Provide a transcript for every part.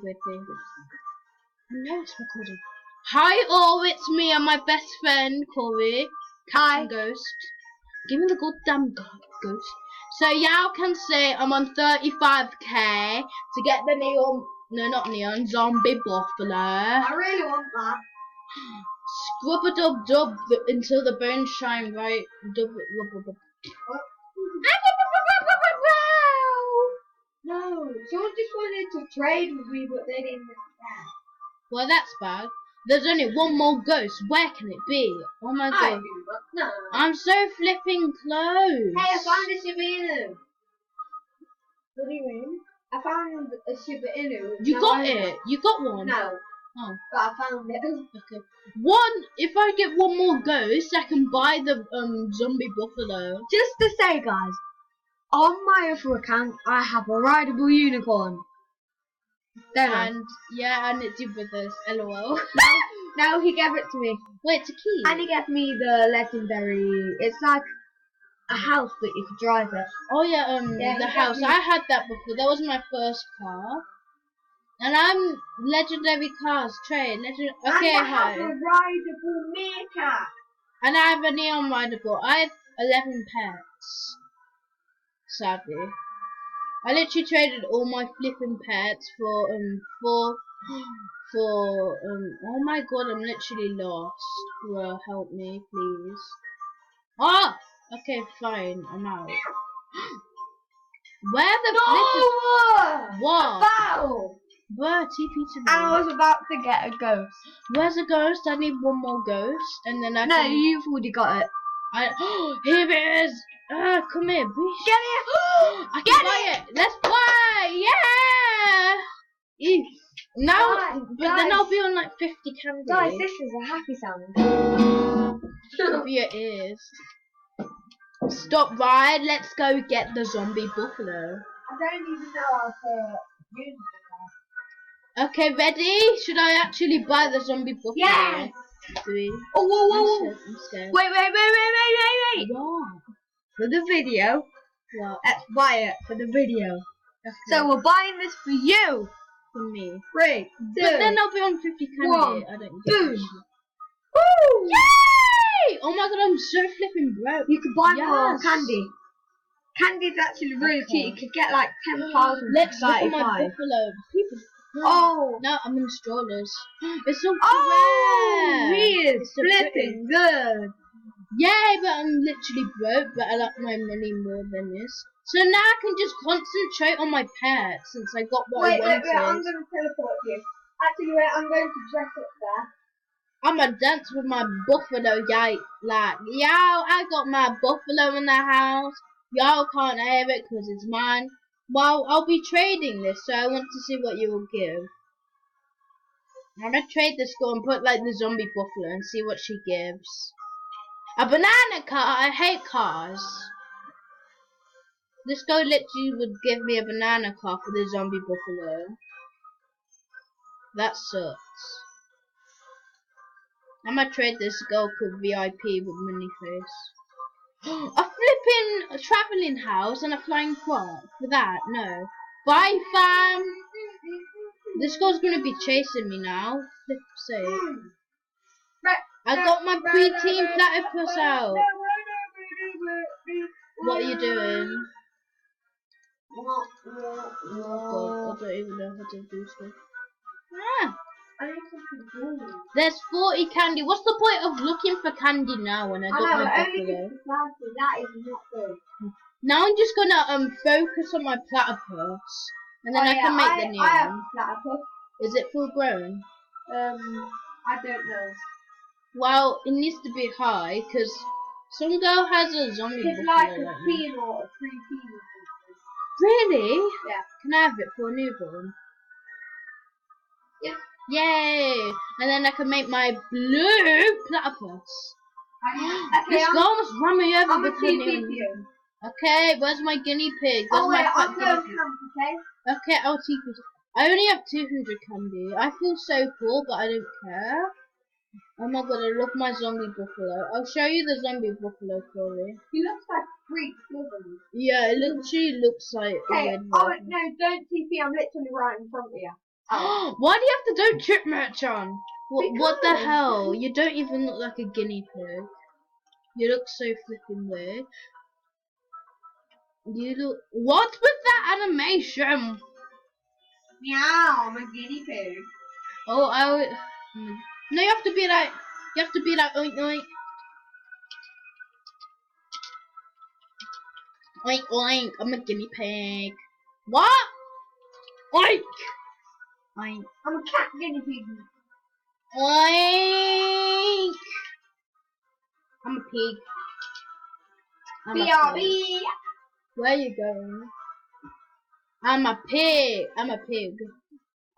weird thing. No, it's recording. Hi all, it's me and my best friend Corey. Cat and Ghost. Give me the goddamn ghost. So y'all can say I'm on 35k to get the neon, no not neon, zombie buffalo. I really want that. Scrub a dub dub until the bones shine right. Dub. No, someone just wanted to trade with me, but they didn't accept. Well, that's bad. There's only one more ghost. Where can it be? Oh my god. I do, but no. I'm so flipping close. Hey, I found a Shiba Inu. What do you mean? I found a Shiba Inu. You got it? You got one? No. Oh. But I found it. Okay. If I get one more ghost, I can buy the zombie buffalo. Just to say, guys, on my other account, I have a rideable unicorn. And yeah, and it's your brother's. LOL. Now he gave it to me. Wait, it's a key. And he gave me the legendary. It's like a house that you could drive it. Oh yeah, the house. I had that before. That was my first car. And I'm legendary cars trade. Okay, and I hi. have a rideable meerkat. And I have a neon rideable. I have 11 pets. Sadly, I literally traded all my flipping pets for oh my god, I'm literally lost. Well, help me, please. Ah, okay, fine, I'm out. Where the flipping? What? Foul. Where? TP to me. And I was about to get a ghost. Where's a ghost? I need one more ghost, and then I No, can... you've already got it. Here it is. Come here, bitch. Get it! I can buy it. Let's play! Yeah! Now, but then I'll be on like 50 candy. Guys, this is a happy sound. Cover your ears. Stop ride. Let's go get the zombie buffalo. I don't even know how to use it. Okay, ready? Should I actually buy the zombie buffalo? Yes! 3. Oh, whoa. I'm scared. Wait. What? For the video. What? Let's buy it for the video. Okay. So we're buying this for you. For me. 3, 2, But then I'll be on 50 candy. 1. I don't Boom. get it. Woo! Yay! Oh my god, I'm so flipping broke. You could buy more candy. Candy's actually really cheap. You could get like 10,000. Let's look at my buffalo. People. Oh. No, I'm in the strollers. It's so Oh, rare. he is flipping good. Yay, but I'm literally broke, but I like my money more than this. So now I can just concentrate on my pets since I got what I wanted. Wait, I'm going to teleport you. Actually, wait, I'm going to dress up there. I'm gonna dance with my buffalo, like, yo, I got my buffalo in the house. Y'all can't have it because it's mine. Well, I'll be trading this, so I want to see what you will give. I'm gonna trade this girl and put like the zombie buffalo and see what she gives. A banana car? I hate cars. This girl literally would give me a banana car for the zombie buffalo. That sucks. I'm gonna trade this girl called VIP with Moneyface. A flipping travelling house and a flying croc. For that, no. Bye, fam! This girl's gonna be chasing me now. Flip sake. I got my preteen platypus out. What are you doing? Oh god, I don't even know how to do stuff. Ah! There's 40 candy. What's the point of looking for candy now when I got my buffalo? That is not good. Now I'm just gonna focus on my platypus, and then I can make the neon. I have a platypus. Is it full grown? I don't know. Well, it needs to be high because some girl has a zombie buffalo. It's like a teen or a pre-teen or something. Really? Yeah. Can I have it for a newborn? Yeah. Yay! And then I can make my blue platypus. Okay, This girl must run me over I'm a with her TP neon. you. Okay, where's my guinea pig? Where's Oh wait, my I'm fat going guinea to camp, pig? Okay, I'll TP you. I only have 200 candy. I feel so cool, but I don't care. Oh my god, I love my zombie buffalo. I'll show you the zombie buffalo, Corey. He looks like a freak, doesn't he? Yeah, it literally looks like a Hey, red oh one. no, don't TP, I'm literally right in front of you. Oh. Why do you have to don't trip merch on? What the Because- hell? You don't even look like a guinea pig. You look so flipping weird. You look. What was that animation? Meow, I'm a guinea pig. Oh, no, you have to be like. You have to be like oink oink. Oink oink. I'm a guinea pig. What? Oink. Oink. I'm a cat guinea pig. Oink. I'm a pig. I'm a pig. BRB. Where are you going? I'm a pig. I'm a pig.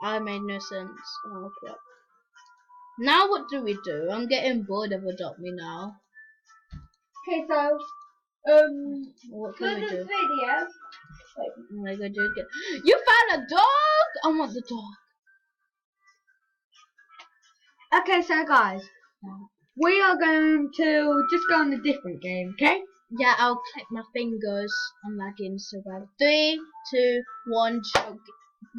I made no sense. Oh crap. Now what do we do? I'm getting bored of Adopt Me now. Okay, so What for can we this do? video, Oh my god, you found a dog! I want the dog. okay, so guys, we are going to just go on a different game, okay? Yeah, I'll click my fingers. I'm lagging so bad. 3, 2, 1, shout.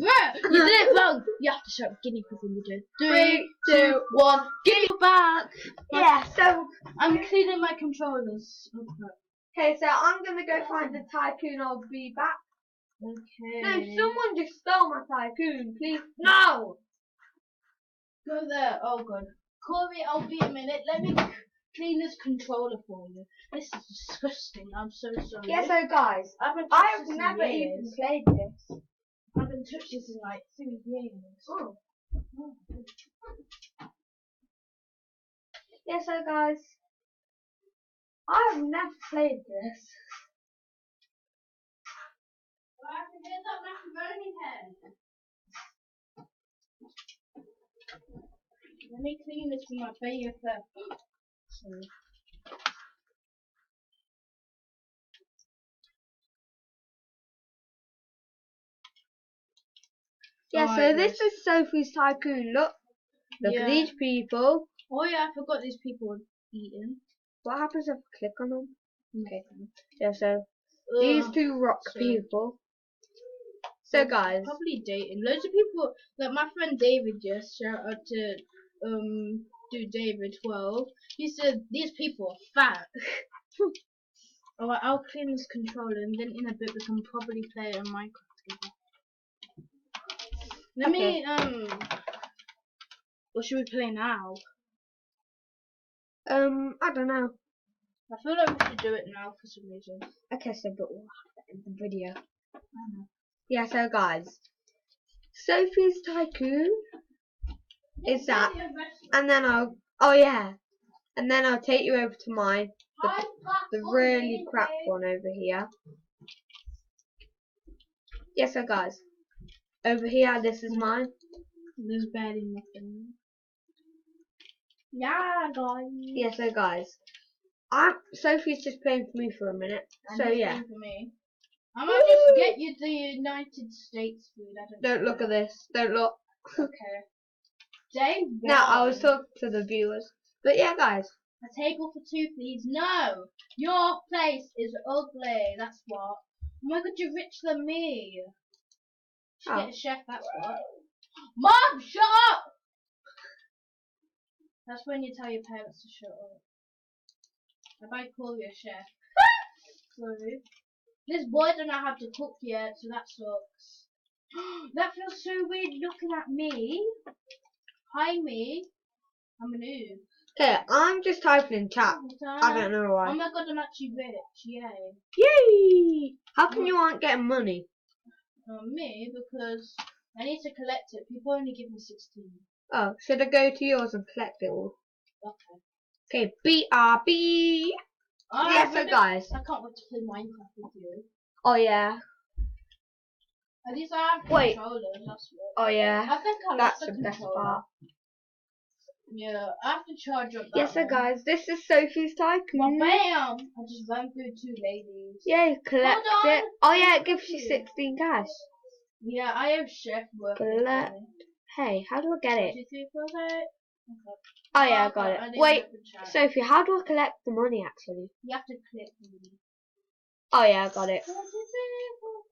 Bruh, you did it wrong. You have to shout guinea pig when you do. 3, 2, 1, guinea back. Yeah, so I'm cleaning my controllers. okay, so I'm gonna go find the tycoon. I'll be back. Okay. No, someone just stole my tycoon, please. No. Go there. Oh god. Corey, I'll be a minute. Let me clean this controller for you. This is disgusting. I'm so sorry. Yeah, so guys, I've never even played this. I haven't touched this in like 3 years. Oh. Yeah, so guys, I've never played this. I have to get that macaroni head. Let me clean this with my baby first. Sorry. Yeah, so Alright, this is Sophie's tycoon. Look at Yeah. these people. Oh yeah, I forgot these people were eating. What happens if I click on them? Okay. Yeah, so these Ugh. two rock So- people. So guys, Probably dating. Loads of people, like my friend David, just shout out to do David 12. He said these people are fat. Alright, I'll clean this controller and then in a bit we can probably play on Minecraft together. Let me what should we play now? I don't know. I feel like we should do it now for some reason. Okay, so but we'll have to end the video. I don't know. Yeah, so guys, Sophie's tycoon is that, and then and then I'll take you over to mine, the really crap one over here. Yeah, so guys, over here, this is mine. There's barely nothing. Yeah, guys. Yeah, so guys, Sophie's just playing for me for a minute. So yeah, For me. I might just get you the United States food. I don't look at this. Don't look. Okay. Day Now I one. was talking to the viewers, but yeah, guys. A table for 2, please. No! Your place is ugly, that's what. Oh my god, you're richer than me. Should Oh. get a chef, that's what. Mom, shut up! That's when you tell your parents to shut up. I might call you a chef. Sorry. This boy don't know how to cook yet, so that sucks. That feels so weird looking at me. Hi, me. I'm a noob. Okay, I'm just typing in chat. I don't know Oh why. my god, I'm actually rich. Yay. Yay! How come you aren't getting money? Me, because I need to collect it. People only give me 16. Oh, should I go to yours and collect it all? Okay. Okay, BRB. Yeah, so guys. I can't wait to play Minecraft with you. Oh yeah. At least I have Wait. controllers. That's what. Oh yeah. I think I That's lost the the best controller. part. Yeah, I have to charge up that Yeah, so one. guys, this is Sophie's Well, tycoon. bam! I just ran through 2 ladies. Yeah, collect Hold on. it. Oh yeah, it gives you 16 cash. Yeah, I have chef work. Collect. Hey, how do I get it? 2, 3, 4, 5. Okay. Oh yeah, I got it. didn't Wait, open chat. Sophie, how do I collect the money actually? You have to click. Oh yeah, I got it. 1, 2, 3, 4,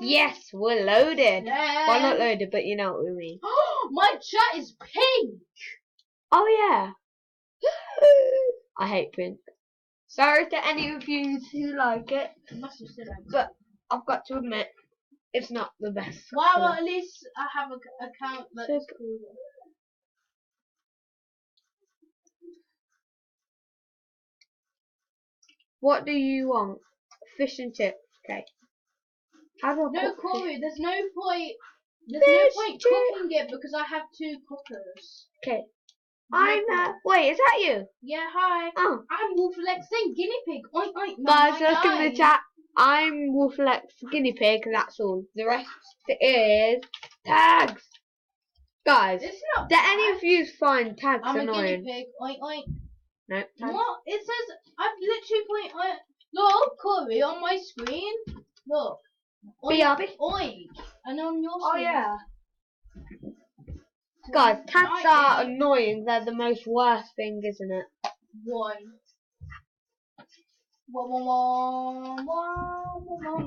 Yes, we're loaded. Yeah. Well, not loaded, but you know what we mean. My chat is pink. Oh yeah. I hate pink. Sorry to any of you who like it, but I've got to admit, it's not the best. Well, colour. at least I have an account that's cool. What do you want? Fish and chips. Okay. How do I No, cook Corey, fish? there's no point. There's Fish no point chips. cooking it because I have 2 cookers. Okay. Wait, is that you? Yeah, hi. Oh. I'm Wolflexing guinea pig. Oink, oink, Guys, my look in the chat. I'm Wolflex guinea pig, that's all. The rest is tags. Guys, It's not. do any of you find tags I'm annoying? a guinea pig. Oink, oink. No. Tags? What? It says I've literally point. Look, Corey, on my screen. Look. Oink, BRB. oink. And on your Oh screen. yeah. Guys, tags are annoying. They're the most worst thing, isn't it?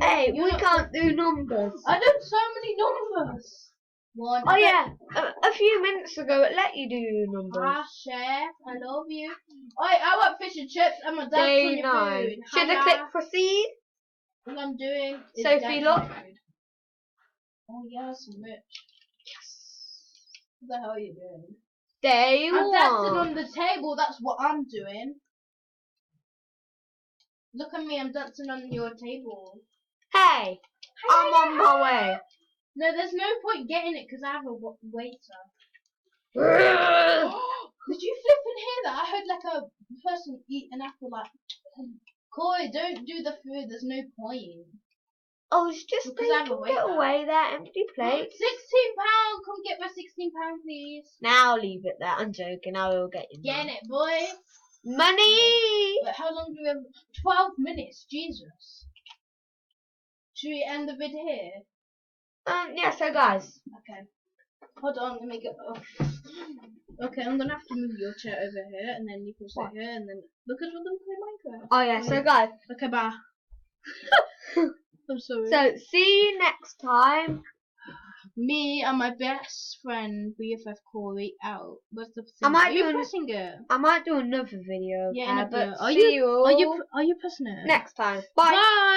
Hey, we can't do numbers. I did so many numbers. Oh yeah, a few minutes ago it let you do numbers. Ah, chef, I love you. I want fish and chips and my dad's Day on your 9. food. Should I click proceed? All I'm doing is Sophie, look. Oh yes, rich. Yes. What the hell are you doing? Day I'm 1. dancing on the table, that's what I'm doing. Look at me, I'm dancing on your table. Hey, I'm on my way. No, there's no point getting it because I have a waiter. Did you flipping hear that? I heard like a person eat an apple like, Corey, don't do the food, there's no point. Oh, it's just Because I have a taking waiter. it away that empty plate. £16, come get my £16 please. Now leave it there, I'm joking, I will get you Get money. it, boy. Money! But how long do we have? 12 minutes, Jesus. Should we end the vid here? Yeah, so guys. Okay. Hold on, let me get off. Okay, I'm gonna have to move your chair over here, and then you can sit here, and then because we're gonna play Minecraft. Oh yeah, so guys. Okay, bye. I'm sorry. So see you next time. Me and my best friend BFF Corey out. What's the thing? I might Are you do pressing it? I might do another video. Yeah, but are see you all you pressing it? next time. Bye. Bye.